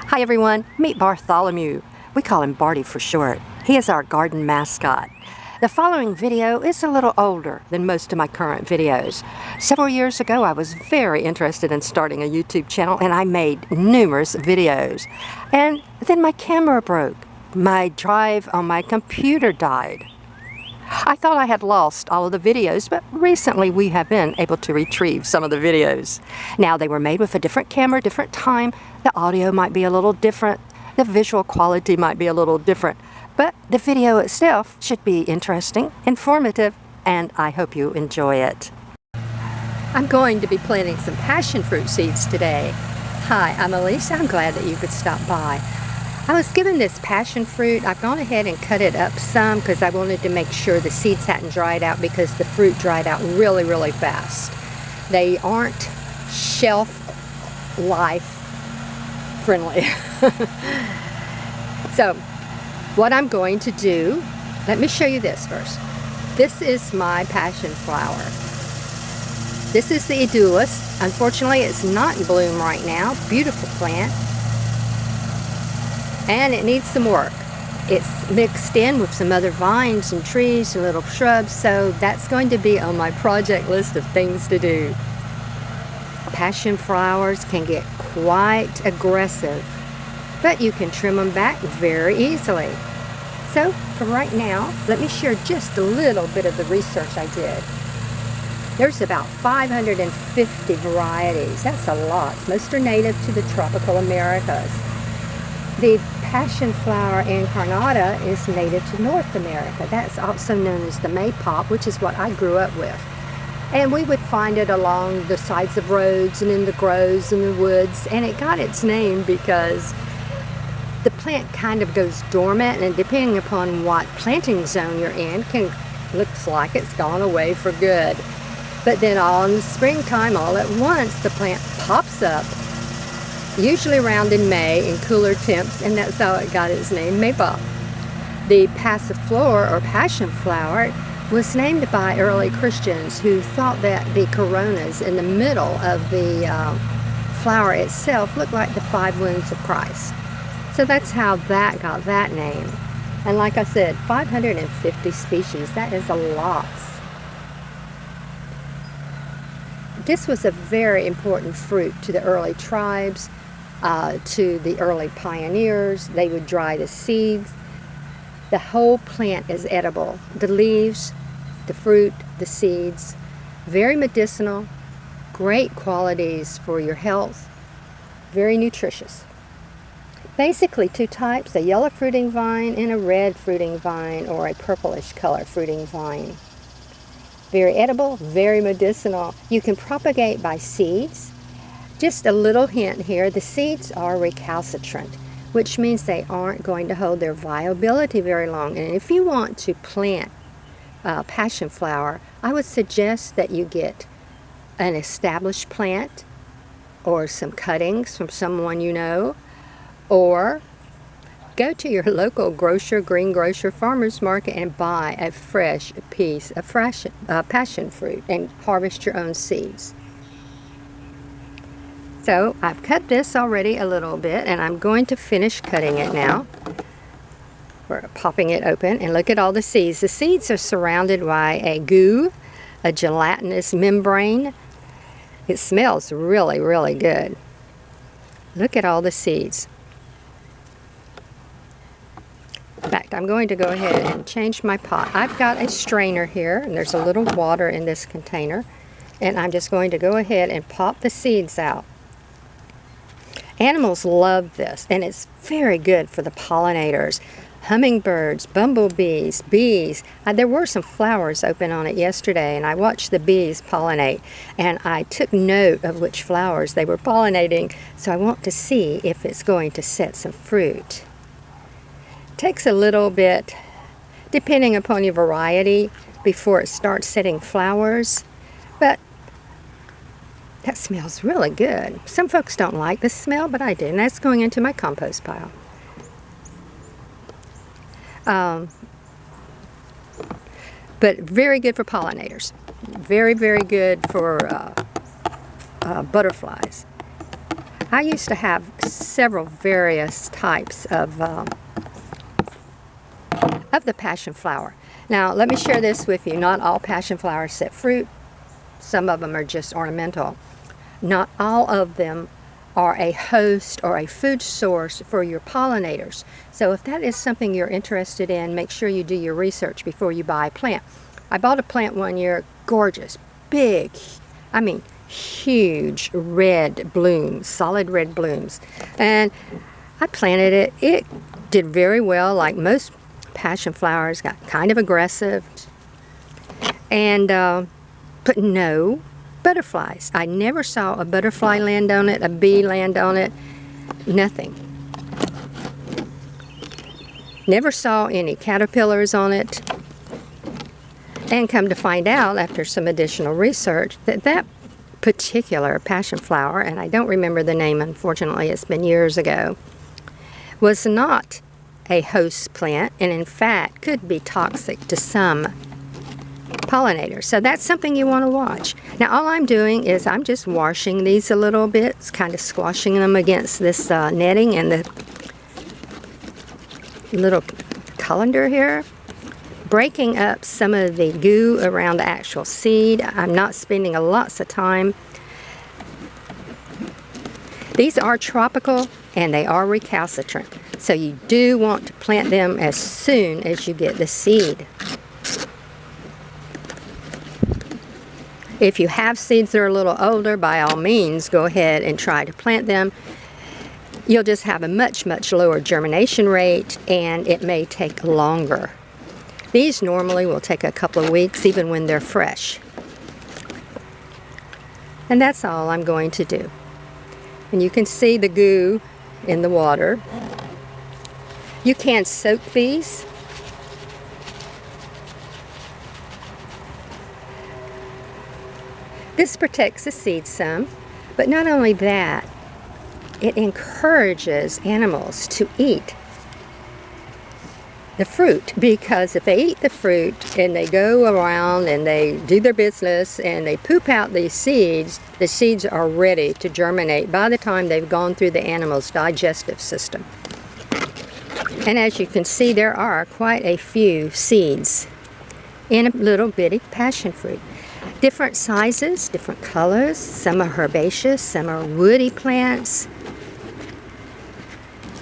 Hi everyone, meet Bartholomew. We call him Barty for short. He is our garden mascot. The following video is a little older than most of my current videos. Several years ago I was very interested in starting a YouTube channel and I made numerous videos. And then my camera broke. My drive on my computer died. I thought I had lost all of the videos, but recently we have been able to retrieve some of the videos. Now they were made with a different camera, different time. The audio might be a little different. The visual quality might be a little different. But the video itself should be interesting, informative, and I hope you enjoy it. I'm going to be planting some passion fruit seeds today. Hi, I'm Elise. I'm glad that you could stop by. I was given this passion fruit. I've gone ahead and cut it up some because I wanted to make sure the seeds hadn't dried out because the fruit dried out really, really fast. They aren't shelf life friendly. So what I'm going to do, let me show you this first. This is my passion flower. This is the edulis. Unfortunately, it's not in bloom right now. Beautiful plant. And it needs some work. It's mixed in with some other vines and trees and little shrubs, so that's going to be on my project list of things to do. Passion flowers can get quite aggressive, but you can trim them back very easily. So for right now, let me share just a little bit of the research I did. There's about 550 varieties. That's a lot. Most are native to the tropical Americas. The Passionflower incarnata is native to North America. That's also known as the maypop, which is what I grew up with. And we would find it along the sides of roads and in the groves and the woods, and it got its name because the plant kind of goes dormant, and depending upon what planting zone you're in, looks like it's gone away for good. But then all in the springtime, all at once, the plant pops up, usually around in May in cooler temps, and that's how it got its name, maypop. The Passionflower or passion flower was named by early Christians who thought that the coronas in the middle of the flower itself looked like the 5 wounds of Christ. So that's how that got that name. And like I said, 550 species, that is a lot. This was a very important fruit to the early tribes, to the early pioneers. They would dry the seeds. The whole plant is edible. The leaves, the fruit, the seeds, very medicinal, great qualities for your health, very nutritious. Basically 2 types, a yellow fruiting vine and a red fruiting vine or a purplish color fruiting vine. Very edible, very medicinal. You can propagate by seeds. Just a little hint here, the seeds are recalcitrant, which means they aren't going to hold their viability very long. And if you want to plant passion flower, I would suggest that you get an established plant or some cuttings from someone you know, or go to your local grocer, greengrocer, farmer's market and buy a fresh piece of passion fruit and harvest your own seeds. So I've cut this already a little bit and I'm going to finish cutting it now. We're popping it open and look at all the seeds. The seeds are surrounded by a goo, a gelatinous membrane. It smells really, really good. Look at all the seeds. In fact, I'm going to go ahead and change my pot. I've got a strainer here and there's a little water in this container. And I'm just going to go ahead and pop the seeds out. Animals love this, and it's very good for the pollinators. Hummingbirds, bumblebees, bees. There were some flowers open on it yesterday, and I watched the bees pollinate, and I took note of which flowers they were pollinating, so I want to see if it's going to set some fruit. It takes a little bit, depending upon your variety, before it starts setting flowers, but that smells really good. Some folks don't like the smell, but I do, and that's going into my compost pile. But very good for pollinators. Very, very good for butterflies. I used to have several various types of the passion flower. Now, let me share this with you. Not all passion flowers set fruit. Some of them are just ornamental. Not all of them are a host or a food source for your pollinators. So if that is something you're interested in, make sure you do your research before you buy a plant. I bought a plant one year, gorgeous, big, I mean huge red blooms, solid red blooms. And I planted it. It did very well, like most passion flowers, got kind of aggressive. And but no butterflies. I never saw a butterfly land on it, a bee land on it, nothing. Never saw any caterpillars on it. And come to find out after some additional research that that particular passion flower, and I don't remember the name, unfortunately, it's been years ago, was not a host plant, and in fact could be toxic to some pollinators. So that's something you want to watch. Now all I'm doing is I'm just washing these a little bit, kind of squashing them against this netting and the little colander here, breaking up some of the goo around the actual seed. I'm not spending lots of time. These are tropical and they are recalcitrant, so you do want to plant them as soon as you get the seed. If you have seeds that are a little older, by all means go ahead and try to plant them. You'll just have a much lower germination rate, and it may take longer. These normally will take a couple of weeks even when they're fresh. And that's all I'm going to do. And you can see the goo in the water. You can soak these. This protects the seed some, but not only that, it encourages animals to eat the fruit, because if they eat the fruit and they go around and they do their business and they poop out these seeds, the seeds are ready to germinate by the time they've gone through the animal's digestive system. And as you can see, there are quite a few seeds in a little bitty passion fruit. Different sizes, different colors. Some are herbaceous, some are woody plants.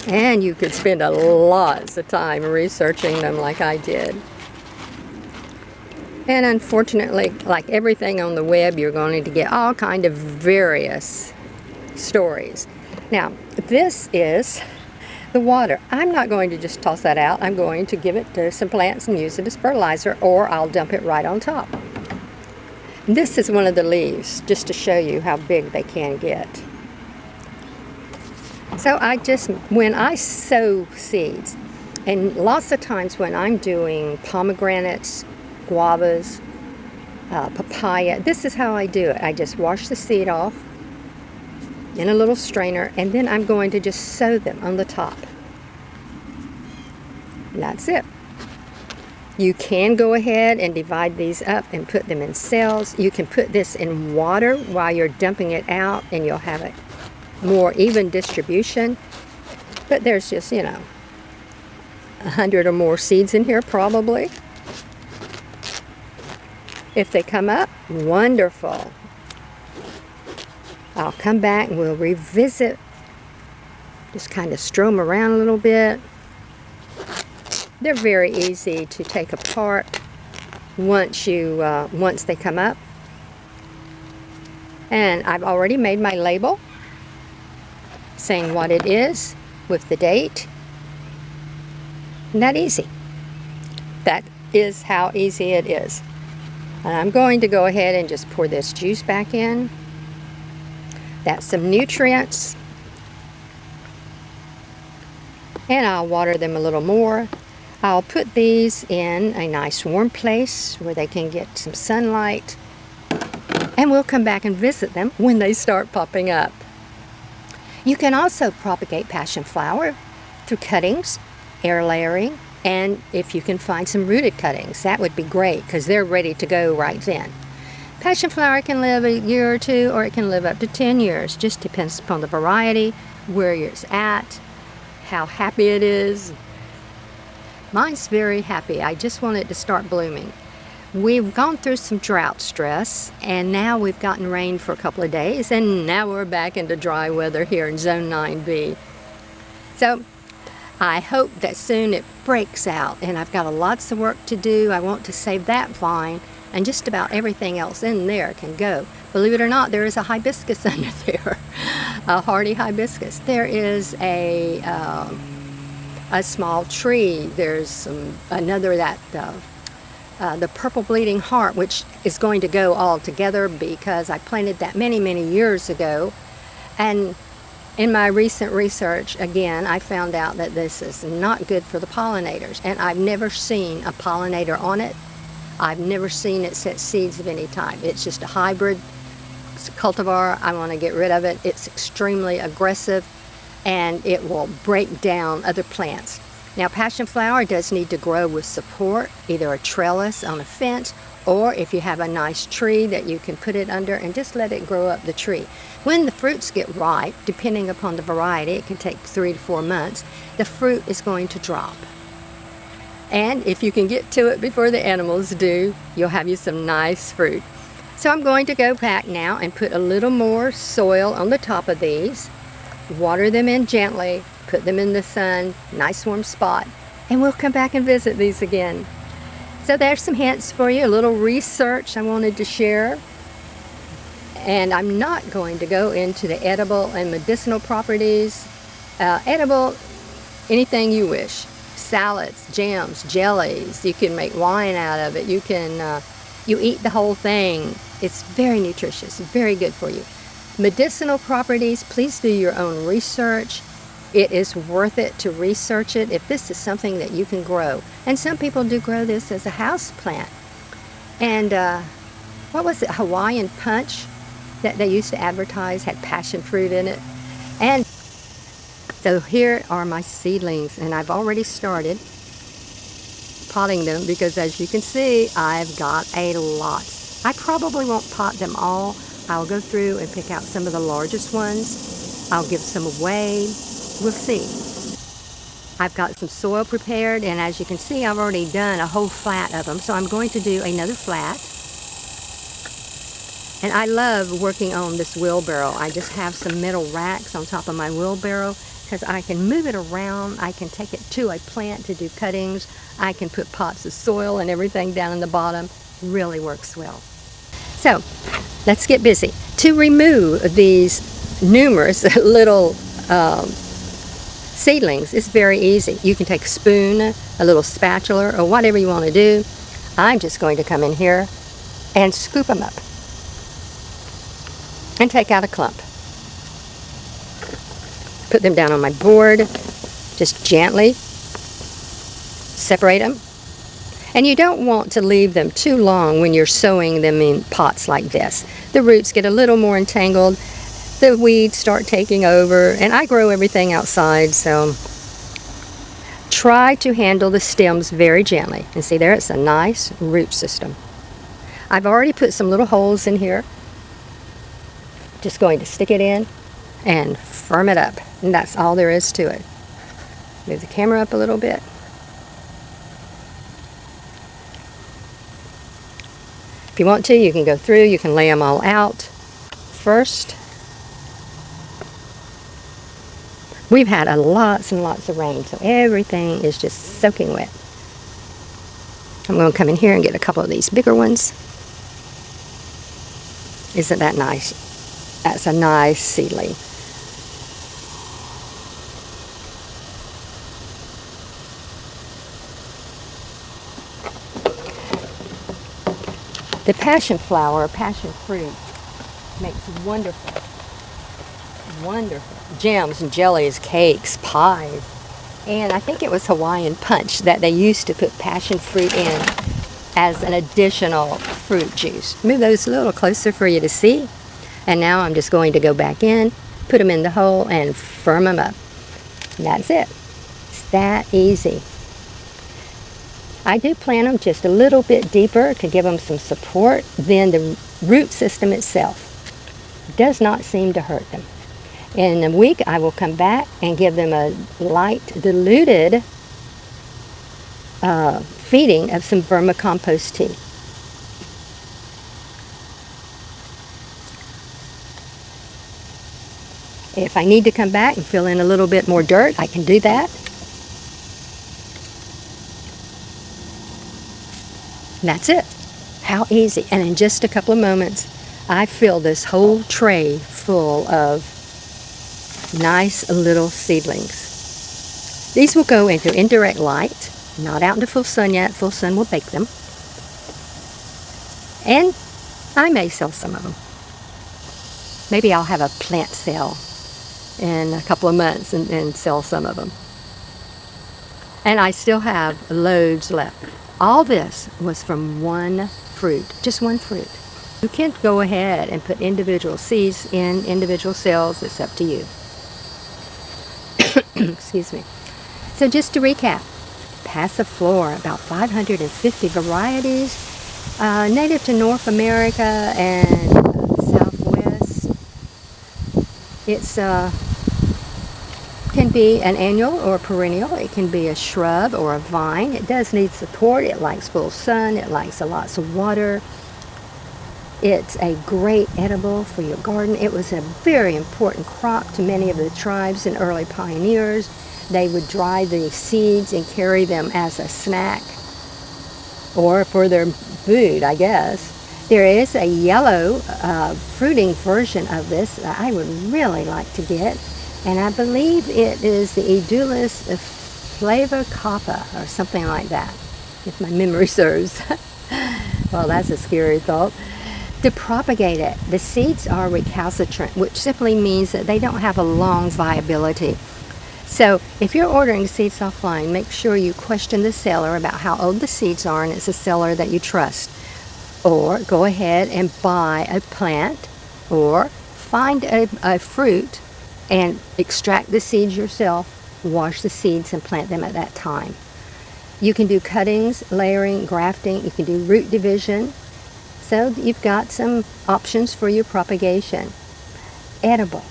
And you could spend a lot of time researching them like I did. And unfortunately, like everything on the web, you're going to get all kind of various stories. Now, this is the water. I'm not going to just toss that out. I'm going to give it to some plants and use it as fertilizer, or I'll dump it right on top. This is one of the leaves, just to show you how big they can get. So when I sow seeds, and lots of times when I'm doing pomegranates, guavas, papaya, this is how I do it. I just wash the seed off in a little strainer, and then I'm going to just sow them on the top. And that's it. You can go ahead and divide these up and put them in cells. You can put this in water while you're dumping it out, and you'll have a more even distribution. But there's just, 100 or more seeds in here probably. If they come up, wonderful. I'll come back and we'll revisit. Just kind of strew them around a little bit. They're very easy to take apart once they come up. And I've already made my label saying what it is with the date. And that easy. That is how easy it is. And I'm going to go ahead and just pour this juice back in. That's some nutrients. And I'll water them a little more. I'll put these in a nice warm place where they can get some sunlight. And we'll come back and visit them when they start popping up. You can also propagate passion flower through cuttings, air layering, and if you can find some rooted cuttings, that would be great because they're ready to go right then. Passionflower can live a year or two, or it can live up to 10 years. Just depends upon the variety, where it's at, how happy it is. Mine's very happy. I just want it to start blooming. We've gone through some drought stress, and now we've gotten rain for a couple of days, and now we're back into dry weather here in Zone 9B. So I hope that soon it breaks out, and I've got lots of work to do. I want to save that vine, and just about everything else in there can go. Believe it or not, there is a hibiscus under there, a hardy hibiscus. There is a small tree. There's another that the purple bleeding heart, which is going to go all together because I planted that many, many years ago. And in my recent research, again, I found out that this is not good for the pollinators. And I've never seen a pollinator on it. I've never seen it set seeds of any type. It's just a hybrid cultivar. I want to get rid of it. It's extremely aggressive, and it will break down other plants. Now, Passionflower does need to grow with support, either a trellis on a fence, or if you have a nice tree that you can put it under and just let it grow up the tree. When the fruits get ripe, depending upon the variety, it can take 3 to 4 months, the fruit is going to drop. And if you can get to it before the animals do, you'll have you some nice fruit. So I'm going to go back now and put a little more soil on the top of these, water them in gently, put them in the sun, nice warm spot, and we'll come back and visit these again. So there's some hints for you, a little research I wanted to share. And I'm not going to go into the edible and medicinal properties. Edible, anything you wish. Salads, jams, jellies, you can make wine out of it. You eat the whole thing. It's very nutritious, very good for you. Medicinal properties, please do your own research. It is worth it to research it if this is something that you can grow. And some people do grow this as a house plant. And what was it, Hawaiian punch that they used to advertise had passion fruit in it. And so here are my seedlings, and I've already started potting them because, as you can see, I've got a lot. I probably won't pot them all. I'll go through and pick out some of the largest ones. I'll give some away. We'll see. I've got some soil prepared, and as you can see, I've already done a whole flat of them, so I'm going to do another flat. And I love working on this wheelbarrow. I just have some metal racks on top of my wheelbarrow because I can move it around. I can take it to a plant to do cuttings. I can put pots of soil and everything down in the bottom. Really works well. So let's get busy. To remove these numerous little seedlings, it's very easy. You can take a spoon, a little spatula, or whatever you want to do. I'm just going to come in here and scoop them up and take out a clump. Put them down on my board, just gently separate them. And you don't want to leave them too long when you're sowing them in pots like this. The roots get a little more entangled, the weeds start taking over, and I grow everything outside, so try to handle the stems very gently. And see there, it's a nice root system. I've already put some little holes in here. Just going to stick it in and firm it up, and that's all there is to it. Move the camera up a little bit. If you want to, you can go through, you can lay them all out first. We've had lots and lots of rain, so everything is just soaking wet. I'm going to come in here and get a couple of these bigger ones. Isn't that nice? That's a nice seedling. The passionflower, passion fruit, makes wonderful, wonderful jams and jellies, cakes, pies. And I think it was Hawaiian punch that they used to put passion fruit in as an additional fruit juice. Move those a little closer for you to see. And now I'm just going to go back in, put them in the hole, and firm them up. And that's it. It's that easy. I do plant them just a little bit deeper to give them some support than the root system itself. Does not seem to hurt them. In a week, I will come back and give them a light diluted feeding of some vermicompost tea. If I need to come back and fill in a little bit more dirt, I can do that. And that's it. How easy. And in just a couple of moments, I fill this whole tray full of nice little seedlings. These will go into indirect light, not out into full sun yet. Full sun will bake them. And I may sell some of them. Maybe I'll have a plant sale in a couple of months and sell some of them. And I still have loads left. All this was from one fruit, just one fruit. You can go ahead and put individual seeds in individual cells. It's up to you. Excuse me. So just to recap, Passionflower, about 550 varieties, native to North America and Southwest. It's can be an annual or perennial. It can be a shrub or a vine. It does need support. It likes full sun. It likes lots of water. It's a great edible for your garden. It was a very important crop to many of the tribes and early pioneers. They would dry the seeds and carry them as a snack or for their food, I guess. There is a yellow fruiting version of this that I would really like to get. And I believe it is the Edulis flavocapa or something like that, if my memory serves. Well, that's a scary thought. To propagate it, the seeds are recalcitrant, which simply means that they don't have a long viability. So if you're ordering seeds offline, make sure you question the seller about how old the seeds are, and it's a seller that you trust. Or go ahead and buy a plant or find a fruit and extract the seeds yourself, wash the seeds and plant them at that time. You can do cuttings, layering, grafting. You can do root division. So you've got some options for your propagation. Edible.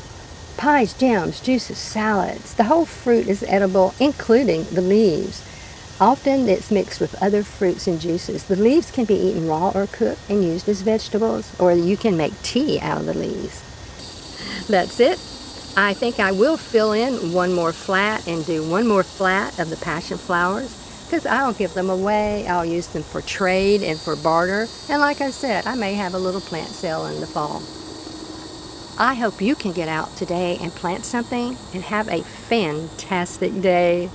Pies, jams, juices, salads. The whole fruit is edible, including the leaves. Often it's mixed with other fruits and juices. The leaves can be eaten raw or cooked and used as vegetables, or you can make tea out of the leaves. That's it. I think I will fill in one more flat and do one more flat of the passion flowers, because I'll give them away. I'll use them for trade and for barter. And like I said, I may have a little plant sale in the fall. I hope you can get out today and plant something and have a fantastic day.